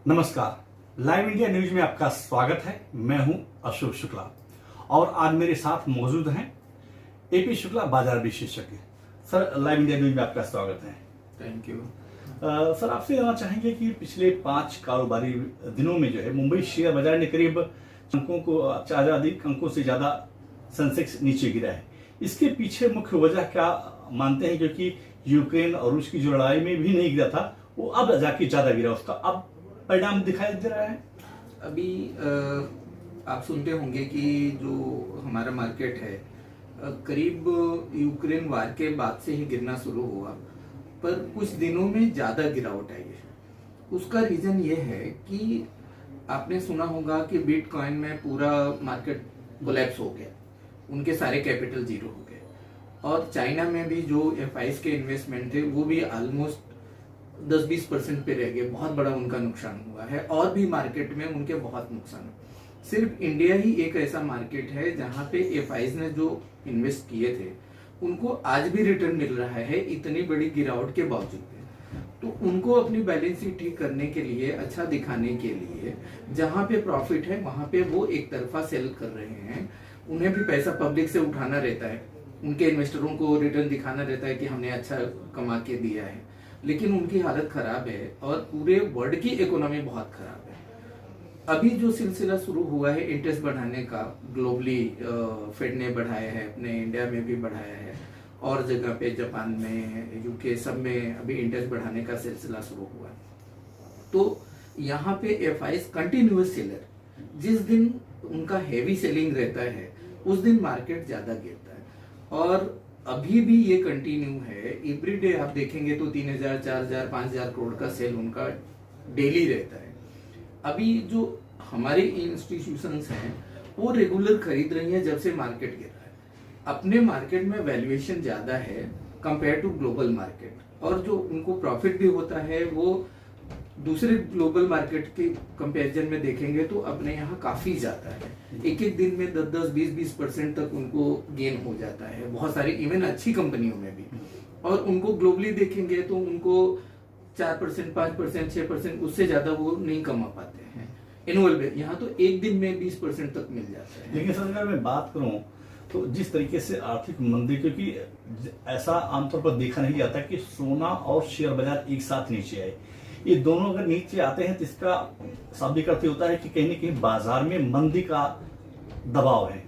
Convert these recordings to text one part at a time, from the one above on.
नमस्कार, live India news में आपका स्वागत है। मैं हूं अशोक शुक्ला और आज मेरे साथ मौजूद हैं एपी शुक्ला, बाजार विशेषज्ञ। सर, लाइव इंडिया न्यूज में आपका स्वागत है। Thank you. सर, आपसे जानना चाहेंगे कि पिछले 5 कारोबारी दिनों में जो है मुंबई शेयर बाजार ने करीब अंकों को अधिक अंकों से ज्यादा सेंसेक्स नीचे गिरा है। इसके पीछे मुख्य वजह क्या मानते हैं? क्योंकि यूक्रेन और रूस की जो लड़ाई में भी नहीं गिरा था, वो अब जाके ज्यादा गिरा, उसका अब परिणाम दिखाई दे रहा है। अभी आप सुनते होंगे कि जो हमारा मार्केट है करीब यूक्रेन वार के बाद से ही गिरना शुरू हुआ, पर कुछ दिनों में ज्यादा गिरावट आई है। उसका रीजन ये है कि आपने सुना होगा कि बिटकॉइन में पूरा मार्केट कोलैप्स हो गया, उनके सारे कैपिटल जीरो हो गए, और चाइना में भी जो एफआईज के इन्वेस्टमेंट थे वो भी ऑलमोस्ट 10-20% पे रह गए। बहुत बड़ा उनका नुकसान हुआ है, और भी मार्केट में उनके बहुत नुकसान है। सिर्फ इंडिया ही एक ऐसा मार्केट है जहां पे एफआईज ने जो इन्वेस्ट किए थे उनको आज भी रिटर्न मिल रहा है, इतनी बड़ी गिरावट के बावजूद। तो उनको अपनी बैलेंस शीट ठीक करने के लिए, अच्छा दिखाने के लिए, जहां पे प्रॉफिट है वहां पे वो एक तरफा सेल कर रहे हैं। उन्हें भी पैसा पब्लिक से उठाना रहता है, उनके इन्वेस्टरों को रिटर्न दिखाना रहता है कि हमने अच्छा कमा के दिया है, लेकिन उनकी हालत खराब है और पूरे वर्ल्ड की इकोनॉमी बहुत खराब है। अभी जो सिलसिला शुरू हुआ है इंटरेस्ट बढ़ाने का, ग्लोबली फेड ने बढ़ाया है, अपने इंडिया में भी बढ़ाया है, और जगह पे जापान में, यूके, सब में अभी इंटरेस्ट बढ़ाने का सिलसिला शुरू हुआ है। तो यहाँ पे एफआईज कंटिन्यूअस सेलर, जिस दिन उनका हेवी सेलिंग रहता है उस दिन मार्केट ज्यादा गिरता है, और अभी भी ये कंटिन्यू है। एवरीडे आप देखेंगे तो 3000, 4000, 5000 करोड़ का सेल उनका डेली रहता है। अभी जो हमारे इंस्टीट्यूशंस हैं वो रेगुलर खरीद रही हैं जब से मार्केट गिरा है। अपने मार्केट में वैल्यूएशन ज्यादा है कंपेयर टू ग्लोबल मार्केट, और जो उनको प्रॉफिट भी होता है वो दूसरे ग्लोबल मार्केट के कंपैरिजन में देखेंगे तो अपने यहाँ काफी ज्यादा है। एक एक दिन में 10-10, 20-20% तक उनको गेन हो जाता है, बहुत सारी इवन अच्छी कंपनियों में भी। और उनको ग्लोबली देखेंगे तो उनको 4%, 5%, 6%, उससे ज्यादा वो नहीं कमा पाते हैं एनुअल में। यहाँ तो एक दिन में 20% तक मिल जाता है। लेकिन सर, अगर मैं बात करूं तो जिस तरीके से आर्थिक मंदी, क्योंकि ऐसा आमतौर पर देखा नहीं जाता कि सोना और शेयर बाजार एक साथ नीचे आए, ये दोनों अगर नीचे आते हैं तो इसका शाब्दिक अर्थ होता है कि कहीं न कहीं बाजार में मंदी का दबाव है।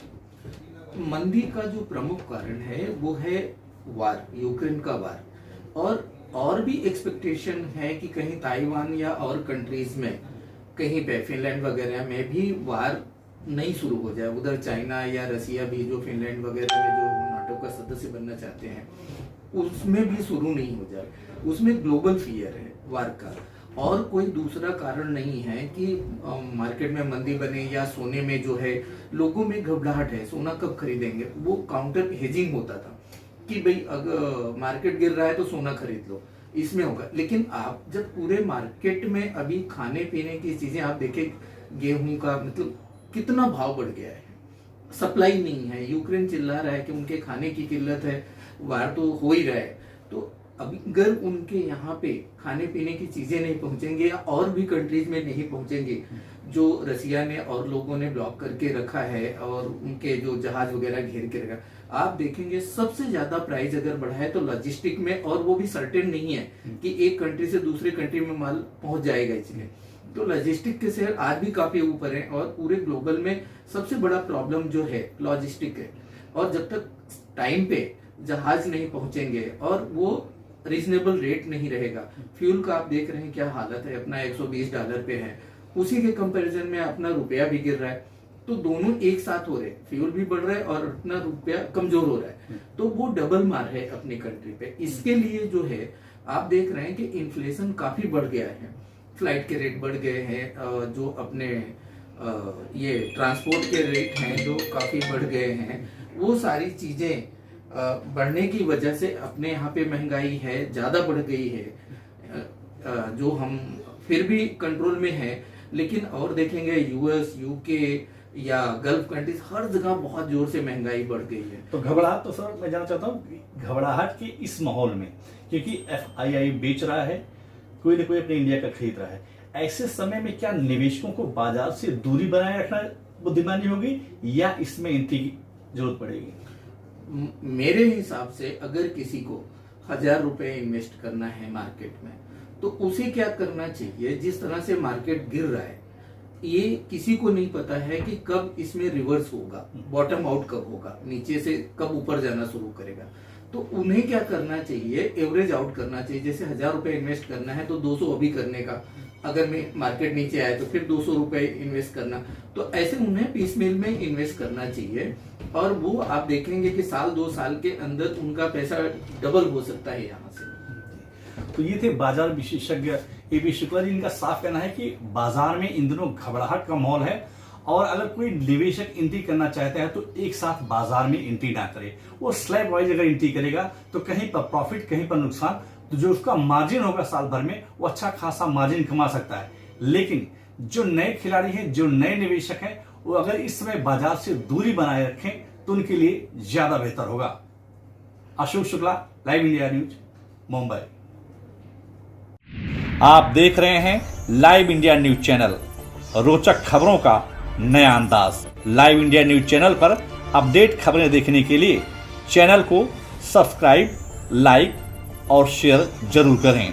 मंदी का जो प्रमुख कारण है वो है वार, यूक्रेन का वार, और भी एक्सपेक्टेशन है कि कहीं ताइवान या और कंट्रीज में, कहीं पे फिनलैंड वगैरह में भी वार नहीं शुरू हो जाए। उधर चाइना या रसिया भी, जो फिनलैंड वगैरह में जो नाटो का सदस्य बनना चाहते हैं, उसमें भी शुरू नहीं हो जाए। उसमें ग्लोबल फियर है वार का, और कोई दूसरा कारण नहीं है कि मार्केट में मंदी बने या सोने में जो है लोगों में घबराहट है, सोना कब खरीदेंगे। वो काउंटर हेजिंग होता था कि भाई अगर मार्केट गिर रहा है तो सोना खरीद लो, इसमें होगा। लेकिन आप जब पूरे मार्केट में अभी खाने पीने की चीजें आप देखें, गेहूं का मतलब कितना भाव बढ़ गया है, सप्लाई नहीं है। यूक्रेन चिल्ला रहा है कि उनके खाने की किल्लत है, वार तो हो ही रहा है। तो अगर उनके यहाँ पे खाने पीने की चीजें नहीं पहुंचेंगे या और भी कंट्रीज में नहीं पहुंचेंगे जो रसिया ने और लोगों ने ब्लॉक करके रखा है, और उनके जो जहाज वगैरह घेर के रखा, आप देखेंगे सबसे ज्यादा प्राइस अगर बढ़ा है तो लॉजिस्टिक में, और वो भी सर्टेन नहीं है कि एक कंट्री से दूसरे कंट्री में माल पहुंच जाएगा। इसलिए तो लॉजिस्टिक के शेयर आज भी काफी ऊपर है, और पूरे ग्लोबल में सबसे बड़ा प्रॉब्लम जो है लॉजिस्टिक है। और जब तक टाइम पे जहाज नहीं पहुंचेंगे और वो रीजनेबल रेट नहीं रहेगा, फ्यूल का आप देख रहे हैं क्या हालत है, अपना $120 पे है, उसी के कंपैरिजन में अपना रुपया भी गिर रहा है। तो दोनों एक साथ हो रहे, फ्यूल भी बढ़ रहा है और अपना रुपया कमजोर हो रहा है, तो वो डबल मार है अपनी कंट्री पे। इसके लिए जो है आप देख रहे हैं कि इन्फ्लेशन काफी बढ़ गया है, फ्लाइट के रेट बढ़ गए हैं, जो अपने ये ट्रांसपोर्ट के रेट हैं जो काफी बढ़ गए हैं। वो सारी चीजें बढ़ने की वजह से अपने यहाँ पे महंगाई है, ज्यादा बढ़ गई है, जो हम फिर भी कंट्रोल में है। लेकिन और देखेंगे यूएस, यूके या गल्फ कंट्रीज, हर जगह बहुत जोर से महंगाई बढ़ गई है। तो घबराहट, तो सर मैं जानना चाहता हूँ, घबराहट के इस माहौल में, क्योंकि एफआईआई बेच रहा है, कोई ना कोई अपने इंडिया का खरीद रहा है, ऐसे समय में क्या निवेशकों को बाजार से दूरी बनाए रखना बुद्धिमानी होगी या इसमें एंट्री की जरूरत पड़ेगी? मेरे हिसाब से अगर किसी को 1000 रुपए इन्वेस्ट करना है मार्केट में, तो उसे क्या करना चाहिए, जिस तरह से मार्केट गिर रहा है, ये किसी को नहीं पता है कि कब इसमें रिवर्स होगा, बॉटम आउट कब होगा, नीचे से कब ऊपर जाना शुरू करेगा। तो उन्हें क्या करना चाहिए, एवरेज आउट करना चाहिए। जैसे 1000 रुपए इन्वेस्ट करना है तो 200 अभी करने का, अगर मैं मार्केट नीचे आए तो फिर 200 रुपए इन्वेस्ट करना। तो ऐसे उन्हें पीसमेल में इन्वेस्ट करना चाहिए और वो आप देखेंगे कि साल 2 साल के अंदर उनका पैसा डबल हो सकता है यहाँ से। तो ये थे बाजार विशेषज्ञ एबी शुक्ला जी। इनका साफ कहना है कि बाजार में इन दिनों घबराहट का माहौल है और अगर कोई निवेशक एंट्री करना चाहता है तो एक साथ बाजार में एंट्री ना करे। वो स्लैब वाइज अगर एंट्री करेगा तो कहीं पर प्रॉफिट कहीं पर नुकसान, तो जो उसका मार्जिन होगा साल भर में वो अच्छा खासा मार्जिन कमा सकता है। लेकिन जो नए खिलाड़ी हैं, जो नए निवेशक हैं, वो अगर इस समय बाजार से दूरी बनाए रखें तो उनके लिए ज्यादा बेहतर होगा। Ashok Shukla, live India news, Mumbai. आप देख रहे हैं लाइव इंडिया न्यूज चैनल, रोचक खबरों का नया अंदाज। लाइव इंडिया न्यूज चैनल पर अपडेट खबरें देखने के लिए चैनल को सब्सक्राइब, लाइक और शेयर जरूर करें।